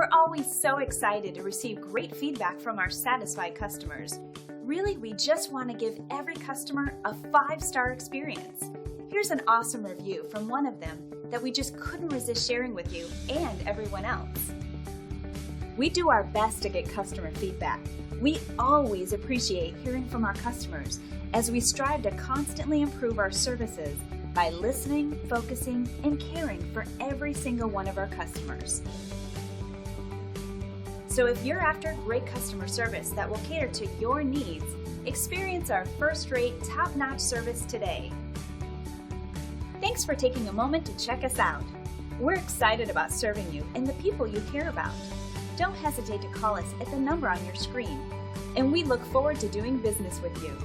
We're always so excited to receive great feedback from our satisfied customers. Really, we just want to give every customer a 5-star experience. Here's an awesome review from one of them that we just couldn't resist sharing with you and everyone else. We do our best to get customer feedback. We always appreciate hearing from our customers as we strive to constantly improve our services by listening, focusing, and caring for every single one of our customers. So if you're after great customer service that will cater to your needs, experience our first-rate, top-notch service today. Thanks for taking a moment to check us out. We're excited about serving you and the people you care about. Don't hesitate to call us at the number on your screen, and we look forward to doing business with you.